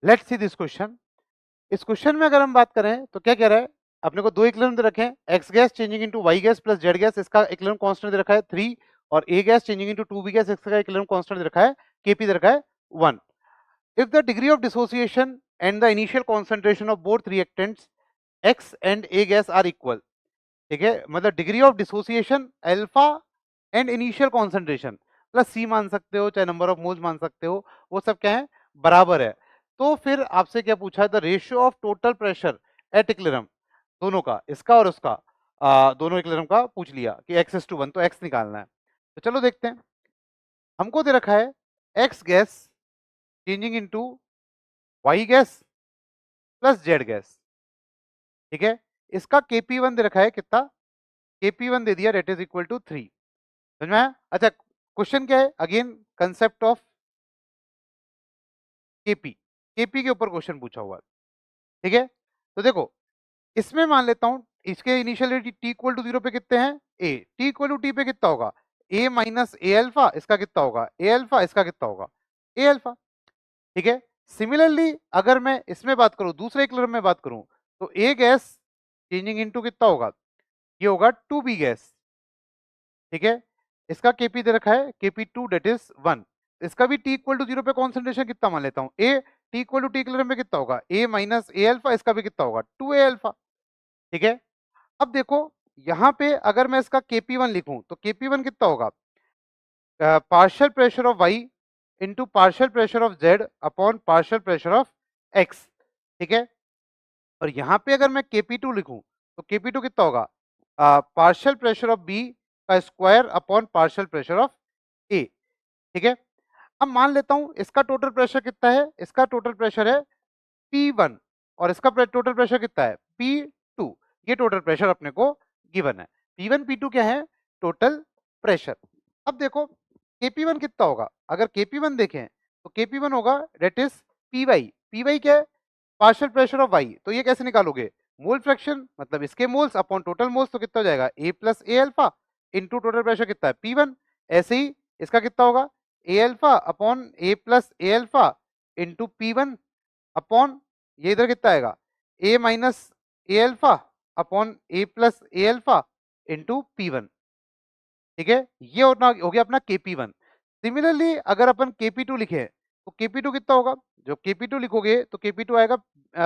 Let's see this question. इस question में अगर हम बात करें तो क्या कह रहा है, अपने को दो इक्विलिब्रियम दे रखे हैं, x gas changing into y gas plus z gas, इसका इक्विलिब्रियम कांस्टेंट दे रखा है 3, और a gas changing into 2 b gas, इसका इक्विलिब्रियम कांस्टेंट दे रखा है केपी दे रखा है 1। If the degree of dissociation and the initial concentration of both reactants x and a gas are equal, ठीक है, मतलब degree of dissociation alpha and initial concentration plus c मान सकते हो, चाहे नंबर ऑफ मोल्स मान सकते हो, वो सब क्या है, बराबर है। तो फिर आपसे क्या पूछा है, the ratio of total pressure at equilibrium, दोनों का, इसका और उसका, दोनों इक्विलिब्रियम का पूछ लिया कि x:1, तो x निकालना है। तो चलो देखते हैं। हमको दे रखा है x gas changing into y gas plus z gas, ठीक है। इसका Kp1 दे रखा है कितना, Kp1 दे दिया, डेट इज इक्वल टू 3। समझ में आया? अच्छा, क्वेश्चन क्या है, again concept of KP, KP के ऊपर क्वेश्चन पूछा हुआ है, ठीक है। तो देखो, इसमें मान लेता हूं इसके इनिशियल टी इक्वल टू 0 पे कितने हैं, ए, टी इक्वल टू टी पे कितना होगा, ए माइनस ए अल्फा, इसका कितना होगा ए अल्फा, इसका कितना होगा ए अल्फा, ठीक है। सिमिलरली अगर मैं इसमें बात करूं, दूसरे इक्विलिब्रियम में बात करूं, तो ए गैस चेंजिंग इनटू कितना होगा, ये होगा 2b गैस, ठीक है। इसका केपी दे रखा है Kp2 डेट इज 1। इसका भी टी इक्वल टू 0 पे कॉन्सेंट्रेशन कितना मान लेता हूं, a, t equal to t equilibrium में कितना होगा ए माइनस ए अल्फा, इसका भी कितना होगा 2a अल्फा, ठीक है। अब देखो, यहाँ पे अगर मैं इसका Kp1 लिखूं तो Kp1 कितना होगा, partial pressure of y into partial pressure of z upon partial pressure of x, ठीक है। और यहाँ पे अगर मैं Kp2 लिखूं तो Kp2 कितना होगा, पार्शियल प्रेशर ऑफ b का square upon partial pressure of a, ठीक है। अब मान लेता हूं इसका टोटल प्रेशर कितना है, इसका टोटल प्रेशर है P1, और इसका टोटल प्रेशर कितना है P2, ये टोटल प्रेशर अपने को गिवन है। P1 P2 क्या है, टोटल प्रेशर। अब देखो Kp1 कितना होगा, अगर Kp1 देखें तो Kp1 होगा डेट इज Py, Py क्या है, पार्शियल प्रेशर ऑफ y, तो ये कैसे निकालोगे, मोल फ्रैक्शन, मतलब इसके मोल्स अपॉन टोटल मोल्स, तो कितना हो जाएगा a plus a alpha into total pressure कितना है P1। ऐसे ही इसका कितना होगा ए alpha upon A plus a alpha into P1 upon, ये इधर कितना आएगा ए minus a alpha upon A plus a alpha into P1, ठीक है। ये हो गया अपना Kp1। सिमिलरली अगर अपन Kp2 लिखे तो Kp2 कितना होगा, जो Kp2 लिखोगे तो Kp2 आएगा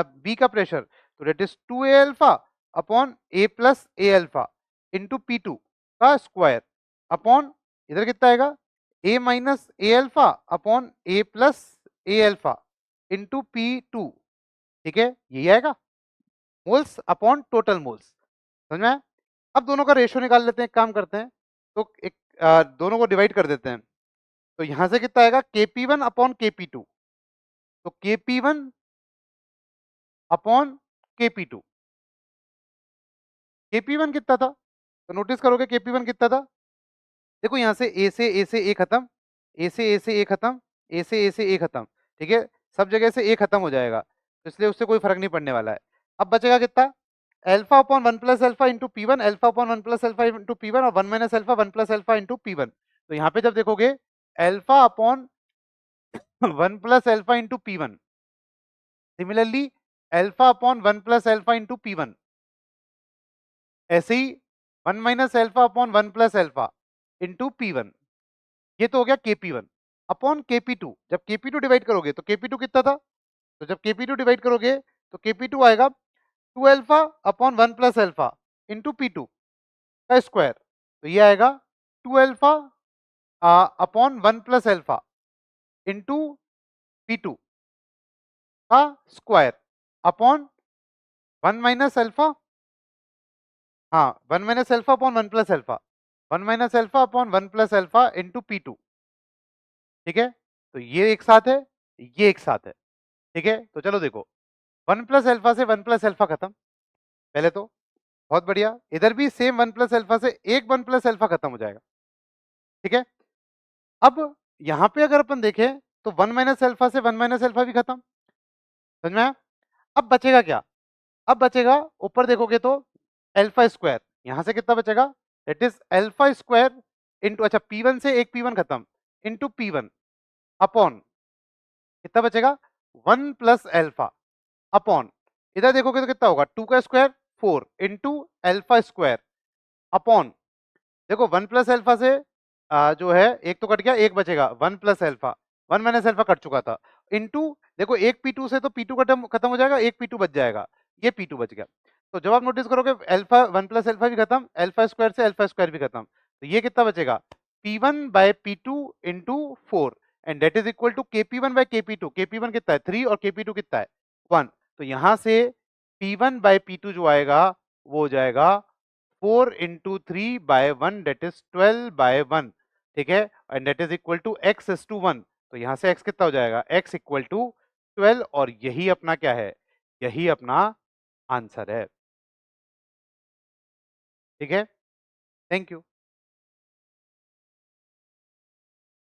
बी का प्रेशर, तो that is 2a alpha upon a plus a alpha into P2 का स्क्वायर अपॉन, इधर कितना आएगा a minus a alpha upon a plus a alpha into P2, ठीक है, यही आएगा मोल्स अपॉन टोटल मोल्स। समझ में आया? अब दोनों का रेशियो निकाल लेते हैं, एक काम करते हैं, तो एक दोनों को डिवाइड कर देते हैं, तो यहां से कितना आएगा Kp1 अपॉन Kp2, तो Kp1 अपॉन Kp2, Kp1 कितना था, तो नोटिस करोगे Kp1 कितना था, देखो यहां से ए से ए खत्म, ए से ए से ए खत्म, ए से ए से ए खत्म, ठीक है, सब जगह से ए खत्म हो जाएगा, तो इसलिए उससे कोई फर्क नहीं पड़ने वाला है। अब बचेगा कितना, alpha upon 1 plus alpha into P1, alpha upon 1 plus alpha into P1, और 1 minus alpha 1 plus alpha into P1। तो यहाँ पे जब देखोगे alpha upon 1 plus alpha into P1, similarly alpha upon 1 plus alpha into P1, ऐसे ही 1 minus alpha upon 1 plus alpha into P1, ये तो हो गया Kp1 अपॉन Kp2। जब Kp2 डिवाइड करोगे तो Kp2 कितना था, तो जब Kp2 डिवाइड करोगे तो Kp2 आएगा 2 alpha upon 1 plus alpha into P2 का स्क्वायर, तो ये आएगा 2 alpha upon 1 plus alpha into P2 का स्क्वायर अपॉन 1 माइनस अल्फा, हाँ 1 minus alpha upon 1 plus alpha, 1 minus alpha upon 1 plus alpha into P2, ठीक है। तो ये एक साथ है, ये एक साथ है, ठीक है। तो चलो देखो, 1 प्लस अल्फा से 1 प्लस अल्फा खत्म, पहले तो बहुत बढ़िया, इधर भी सेम 1 प्लस अल्फा से एक 1 प्लस अल्फा खत्म हो जाएगा, ठीक है। अब यहाँ पे अगर अपन देखें तो 1 माइनस अल्फा से 1 माइनस अल्फा भी खत्म, समझ में आया? अब बचेगा क्या, अब बचेगा ऊपर देखोगे तो अल्फा स्क्वायर, यहां से कितना बचेगा, that is alpha square into, अच्छा P1 से एक P1 खत्म इंटू P1 अपॉन, कितना बचेगा 1 प्लस एल्फा अपॉन, इधर देखोगे तो कितना होगा 2 का square 4 into alpha square upon, देखो 1 प्लस एल्फा से जो है एक तो कट गया, एक बचेगा 1 plus alpha, 1 minus alpha cut चुका था, इंटू देखो एक P2 से तो P2 खत्म हो जाएगा, एक P2 बच जाएगा, ये P2 बच गया। तो जब आप नोटिस करोगे एल्फा 1 प्लस एल्फा भी खत्म, एल्फा स्क्वायर से एल्फा स्क्वायर भी खत्म, तो ये कितना बचेगा P1 by P2 into 4 and that is equal to KP1 by KP2, KP1 कितना है 3 और KP2 कितना है 1, तो यहां से P1 बाय P2 जो आएगा वो हो जाएगा 4 into 3 by 1 that is 12 by 1, ठीक है, and that is equal to x is to 1, तो यहां से x कितना हो जाएगा x इक्वल टू 12, और यही अपना क्या है, यही अपना आंसर है। ठीक है, थैंक यू।